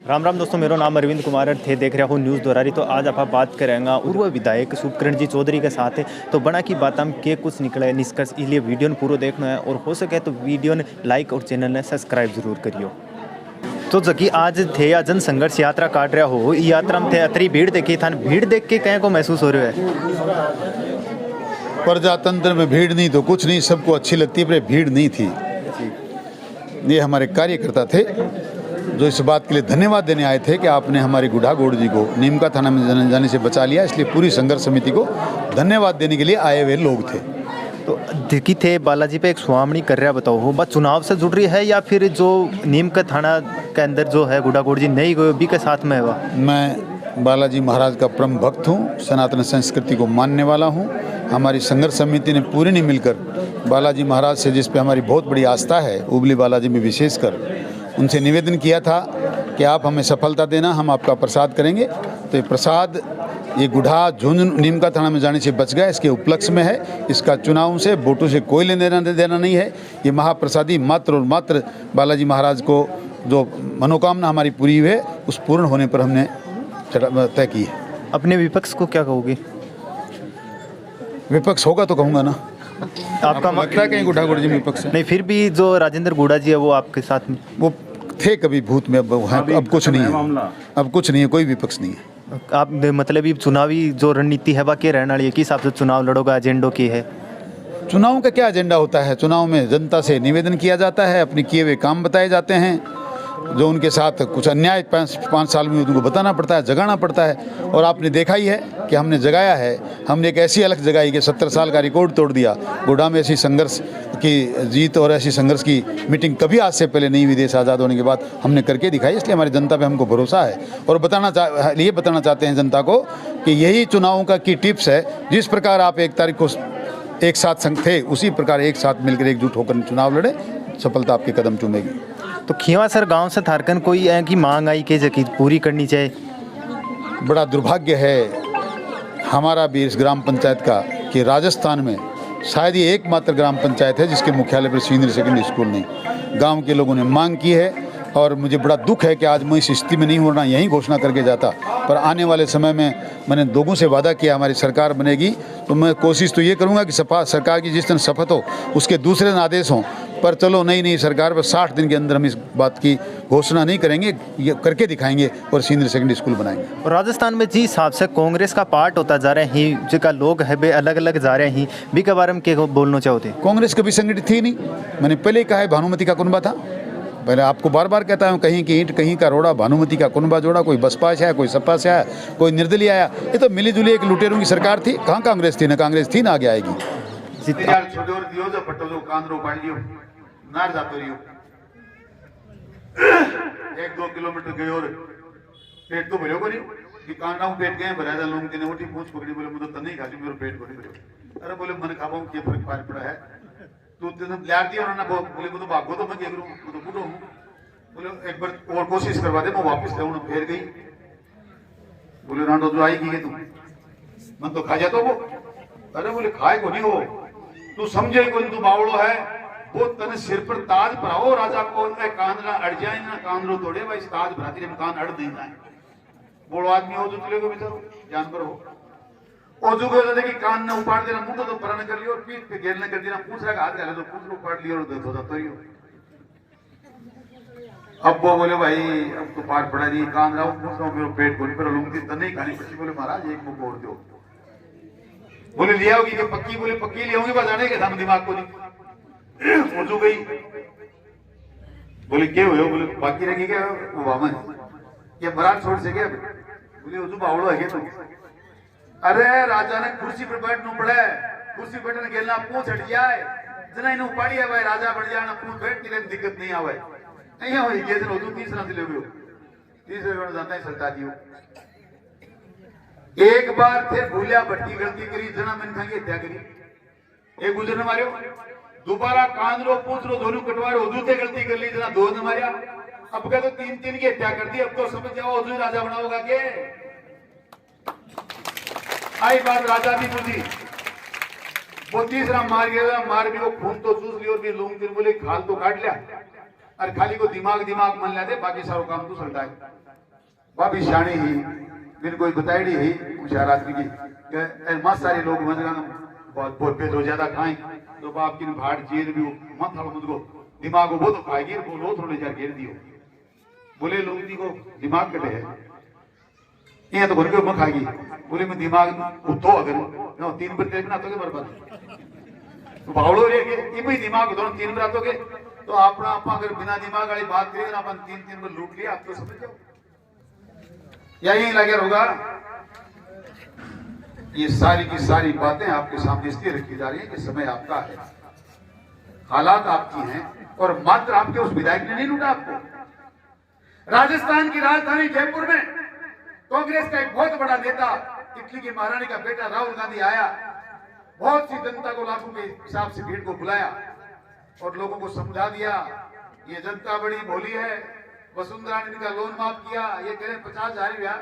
राम राम दोस्तों, मेरा नाम अरविंद कुमार थे, देख रहा हूँ न्यूज़ दोरारी। तो आज आप बात करेंगे पूर्व विधायक शुभकरण जी चौधरी के साथ है। तो बना की बात हम के कुछ निकले निष्कर्ष, इसलिए वीडियो ने पूरा देखना है और हो सके तो वीडियो ने लाइक और चैनल ने सब्सक्राइब जरूर करियो। तो जबकि आज थे या जन संघर्ष यात्रा काट रहा हो, यात्रा में थे अतरी भीड़ देखी था, भीड़ देख के कहीं को महसूस हो रहा है? प्रजातंत्र में भीड़ नहीं तो कुछ नहीं, सबको अच्छी लगती है, पर भीड़ नहीं थी। ये हमारे कार्यकर्ता थे जो इस बात के लिए धन्यवाद देने आए थे कि आपने हमारे गुढ़ा गौड़ जी को नीमका थाना में जाने से बचा लिया, इसलिए पूरी संघर्ष समिति को धन्यवाद देने के लिए आए हुए लोग थे। तो दिखी थे बालाजी पे एक सुहामणी कर रहा, बताओ वो बात चुनाव से जुड़ रही है या फिर जो नीमका थाना के अंदर जो है गुढ़ा गौड़ जी नहीं गए भी के साथ में है? मैं बालाजी महाराज का परम भक्त हूँ, सनातन संस्कृति को मानने वाला हूँ। हमारी संघर्ष समिति ने पूरी ने मिलकर बालाजी महाराज से, जिस पे हमारी बहुत बड़ी आस्था है, उबली बालाजी में विशेषकर, उनसे निवेदन किया था कि आप हमें सफलता देना, हम आपका प्रसाद करेंगे। तो ये प्रसाद ये गुढ़ा झुंझुनू नीमका थाना में जाने से बच गया, इसके उपलक्ष्य में है। इसका चुनाव से वोटों से कोई लेना देना नहीं है। ये महाप्रसादी मात्र और मात्र बालाजी महाराज को जो मनोकामना हमारी पूरी हुई है, उस पूर्ण होने पर हमने तय की है। अपने विपक्ष को क्या कहोगे? विपक्ष होगा तो कहूँगा ना। आपका लगता है कहीं गुढ़ा गौड़ जी में विपक्ष है? नहीं, फिर भी जो राजेंद्र गुढ़ा जी है वो आपके साथ में वो थे कभी भूत में, अब कुछ नहीं है, अब कुछ नहीं है, कोई विपक्ष नहीं है। आप मतलब ये चुनावी जो रणनीति है बाकी रहने वाली है, किस हिसाब से चुनाव लड़ोगा, एजेंडो की है? चुनाव का क्या एजेंडा होता है? चुनाव में जनता से निवेदन किया जाता है, अपने किए हुए काम बताए जाते हैं, जो उनके साथ कुछ अन्याय 5 साल में उनको बताना पड़ता है, जगाना पड़ता है। और आपने देखा ही है कि हमने जगाया है। हमने एक ऐसी अलग जगाई कि 70 साल का रिकॉर्ड तोड़ दिया। गुढ़ा में ऐसी संघर्ष की जीत और ऐसी संघर्ष की मीटिंग कभी आज से पहले नहीं हुई। देश आज़ाद होने के बाद हमने करके दिखाई, इसलिए हमारी जनता पे हमको भरोसा है। और ये बताना चाहते हैं जनता को कि यही चुनावों का की टिप्स है। जिस प्रकार आप 1 तारीख को एक साथ संग थे, उसी प्रकार एक साथ मिलकर एकजुट होकर चुनाव लड़े, सफलता आपके कदम चूमेगी। तो खींवासर गांव से थारकन कोई है कि मांग आई कि जकी पूरी करनी चाहिए? बड़ा दुर्भाग्य है हमारा भी इस ग्राम पंचायत का कि राजस्थान में शायद ये एकमात्र ग्राम पंचायत है जिसके मुख्यालय पर सीनियर सेकेंडरी स्कूल नहीं। गांव के लोगों ने मांग की है और मुझे बड़ा दुख है कि आज मैं इस स्थिति में नहीं होना, यहीं घोषणा करके जाता। पर आने वाले समय में मैंने लोगों से वादा किया, हमारी सरकार बनेगी तो मैं कोशिश तो ये करूँगा कि सरकार की जिस दिन शपथ हो उसके दूसरे दिन आदेश हों। पर चलो नई सरकार पर 60 दिन के अंदर हम इस बात की घोषणा नहीं करेंगे, ये करके दिखाएंगे और सीनियर सेकेंडरी स्कूल बनाएंगे। और राजस्थान में जिस हिसाब से कांग्रेस का पार्ट होता जा रहे हैं, जिनका लोग है वे अलग अलग जा रहे हैं, भी के बारे में क्या बोलना चाहते? कांग्रेस कभी संगठित थी नहीं। मैंने पहले ही कहा है, भानुमति का कुनबा था। पहले आपको बार बार कहता हूँ, कहीं की ईंट कहीं का रोड़ा, भानुमति का कुनबा जोड़ा। कोई बसपा से आया, कोई सपा से आया, कोई निर्दलीय आया। ये तो मिली जुली एक लुटेरों की सरकार थी। कहाँ कांग्रेस थी? ना कांग्रेस थी ना आगे आएगी। एक 2 किलोमीटर गए और पेट तो भरियो करी कि कांडा पेट गए भरा जा लोग ने उठी पूछ पकड़ी, बोले मुझे तो नहीं खाती, मेरे पेट भरी भरियो। अरे बोले मन खाबो के फर्क पड़ा है तो लार दिया उन्होंने। बोले मैं तो भागो तो मैं देख लूँ, मैं तो बूढ़ो हूँ। बोले एक बार और कोशिश करवा दे, मैं वापस ले फिर गई। बोले रांडो जो आएगी है तू, मन तो खा जाता वो। अरे बोले खाए को नहीं हो, तू समझे को तू बावड़ो है, वो तने सिर पर ताज भराओ राजा को, कांदना अड़ जाए ना कांदरो तोड़े भाई, ताज भराती में कान अड़ नहीं जाए। बोलो आदमी हो जो चलेगा बेचारो, जानवर हो और जो कहते कि कान ने उपाड़ देना, मुंह तो पराने कर लियो और पीठ पे घेरने कर देना, पूछ रहा हाथ डाले तो पूछ लो उपाड़ लियो और धोता तो रियो। अब वो बोले भाई अब तो पाठ पड़ा जी, कान रहा हूँ, पूछ रहा हूँ, मेरे पेट बोली पर लूंगी तो नहीं खानी पड़ी। बोले महाराज एक मुंह और दो। बोले ले आओगी कि पक्की? बोले पक्की ले आऊंगी, बजाने के था दिमाग को नहीं। उजू गई। बोले क्या हुए? बोले बाकी रहेगी क्या वो वामन, ये महाराज छोड़ से क्या? बोले उजू बावड़ो है क्या? अरे राजा ने कुर्सी पर बैठना पड़े, कुर्सी बैठने गेलना पूछ हट जाए, जना इन्हें उपाड़ी है भाई, राजा बढ़ जाए ना पूछ बैठ के दिक्कत नहीं आवे। नहीं हो ये दिन उजू तीसरा से ले गयो, तीसरे दिन जाता है सरता दियो। एक बार थे भूलिया भट्टी गलती करी, जना मन खाएंगे हत्या करी, एक गुजरने मारियो। दोबारा कान रो पूछ रो दोनों कटवारे, उजू से गलती कर ली, जना 2 ने मारिया। अब क्या तो 3 की हत्या कर दी। अब तो समझ जाओ उजू राजा बनाओगा के? आई बात राजा भी बुझी। वो तीसरा मार गया, मार भी वो खून तो चूस लिया और भी लूंग बोले खाल तो काट लिया, और खाली को दिमाग मन ला दे, बाकी सारा काम तू चलता है। बाबी शाणी ही बिन कोई बताई ही मुझे रात्रि की मत सारे लोग बहुत बहुत ज्यादा खाएं तो बाप की भाड़ जेल भी मत हड़ो मुझको दिमाग वो तो खाएगी बोलो थोड़े जार घेर दियो बोले लोग को दिमाग कटे है ये तो घर के उम्र खाएगी बोले मैं दिमाग उठो अगर 3 बजे बना तो बर्बाद तो भावड़ो रे के ये दिमाग दोनों 3 बजे आतोगे तो अपना आप अगर बिना दिमाग वाली बात करेंगे ना अपन 3 बार लूट लिया आप तो समझ जाओ यही लगे होगा। ये सारी की सारी बातें आपके सामने इसलिए रखी जा रही है कि समय आपका है, हालात आपकी हैं और मात्र आपके उस विधायक ने नहीं लूटा आपको। राजस्थान की राजधानी जयपुर में कांग्रेस का एक बहुत बड़ा नेता इटली की महारानी का बेटा राहुल गांधी आया, बहुत सी जनता को लाखों के हिसाब से भीड़ को बुलाया और लोगों को समझा दिया ये जनता बड़ी भोली है। वसुंधरा ने का लोन माफ किया, ये कह रहे 50,000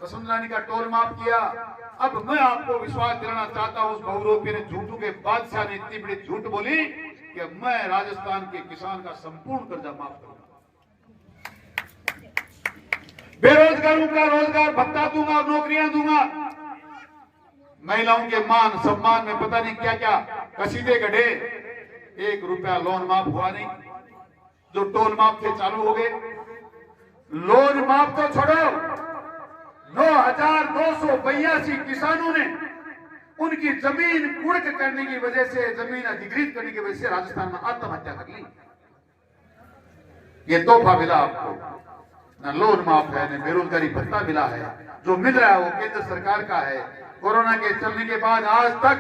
वसुंधरा ने का टोल माफ किया। अब मैं आपको विश्वास दिलाना चाहता हूं उस बहुरूपी ने झूठों के बादशाह ने इतनी बड़ी झूठ बोली कि मैं राजस्थान के किसान का संपूर्ण कर्जा माफ करूंगा, बेरोजगारों का रोजगार भत्ता दूंगा और नौकरियां दूंगा, महिलाओं के मान सम्मान में पता नहीं क्या क्या कसीदे गढ़े। 1 रुपया लोन माफ हुआ नहीं, जो टोल माफ थे चालू हो गए। लोन माफ तो छोड़ो, 9,282 किसानों ने उनकी जमीन कुड़क करने की वजह से, जमीन अधिकृत करने की वजह से राजस्थान में आत्महत्या कर ली। ये तोहफा मिला आपको, न लोन माफ है न बेरोजगारी भत्ता मिला है। जो मिल रहा है वो केंद्र सरकार का है। कोरोना के चलने के बाद आज तक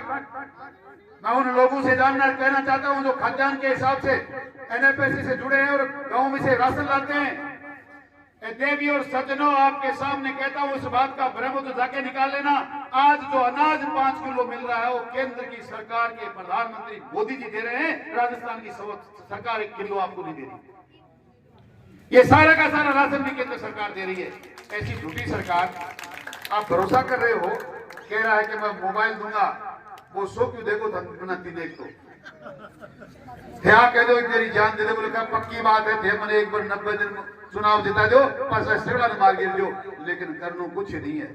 मैं उन लोगों से कहना चाहता हूं जो खाद्यान्न के हिसाब से एनएफएससी से जुड़े हैं और गांव में से राशन लाते हैं। देवी और सज्जनों, आपके सामने कहता हूं इस बात का भ्रम तो जाके निकाल लेना। आज जो अनाज 5 किलो मिल रहा है वो केंद्र की सरकार के प्रधानमंत्री मोदी जी दे रहे हैं, राजस्थान की सरकार 1 किलो आपको नहीं दे रही। ये सारा का सारा राशन भी केंद्र सरकार दे रही है। ऐसी झूठी सरकार, आप भरोसा कर रहे हो, कह रहा है कि मैं मोबाइल दूंगा, वो 100 क्यों देखो धन 3 तो क्या कह दो तेरी जान दे दे, बोले क्या पक्की बात है थे मैंने 1 बार 90 दिन चुनाव जिता दो, पास सेवड़ा ने मार गिर दो, लेकिन करनो कुछ नहीं है।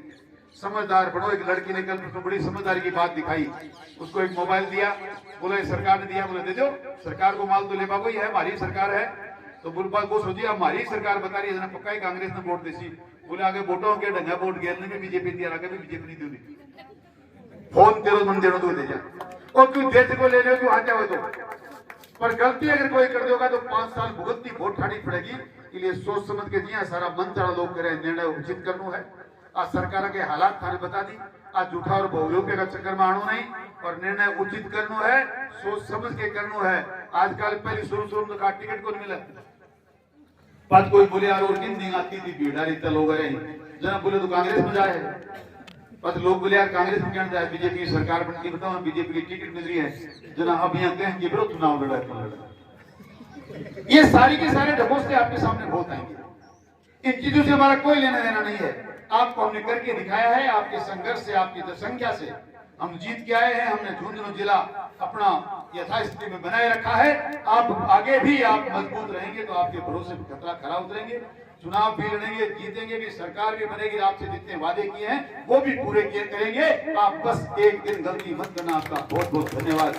समझदार बनो। एक लड़की ने कल तो बड़ी समझदारी की बात दिखाई, उसको एक मोबाइल दिया, बोले सरकार ने दिया, बोले दे दो, सरकार को माल तो ले बाबू है हमारी सरकार है। तो बोल बात वो सोचिए हमारी सरकार बता रही है पक्का ही कांग्रेस ने वोट देसी, बोले आगे वोटों के ढंगा वोट गेरने में बीजेपी दिया, आगे भी बीजेपी नहीं दी। फोन तेरो मन देनो तो दे जा और क्यों देश को ले लो क्यों आ जाओ तो, पर गलती अगर कोई कर देगा तो 5 साल भुगतनी वोट ठानी पड़ेगी। इसलिए सोच समझ के दिया सारा मन चाड़ा लोग करे निर्णय उचित करना है। आज सरकार के हालात थाने बता दी, आज झूठा और बहुरूपी का चक्कर में आनो नहीं और निर्णय उचित करना है, सोच समझ के करना है। आजकल पहले शुरू में तो टिकट को नहीं मिला, बात कोई बोले यार और किन दिन आती थी भीड़ इतना लोग रहे जना बोले तो कांग्रेस में जाए, बस लोग बोले यार कांग्रेस में क्या जाए, बीजेपी की सरकार बनती बताओ बीजेपी की टिकट मिल रही है जना अब यहाँ कहें कि विरोध चुनाव लड़ा लड़ा। ये सारी के सारे ढकोसले आपके सामने बहुत आएंगे। इन चीजों से हमारा कोई लेना देना नहीं है। आपको हमने करके दिखाया है, आपके संघर्ष से, आपकी जनसंख्या से हम जीत के आए हैं। हमने झुंझुनू जिला अपना यथास्थिति में बनाए रखा है। आप आगे भी आप मजबूत रहेंगे तो आपके भरोसे पर खतरा खरा उतरेंगे, चुनाव भी लड़ेंगे, जीतेंगे भी, सरकार भी बनेगी, आपसे जितने वादे किए हैं वो भी पूरे किए करेंगे। आप बस एक दिन गलती मत करना। आपका बहुत बहुत धन्यवाद।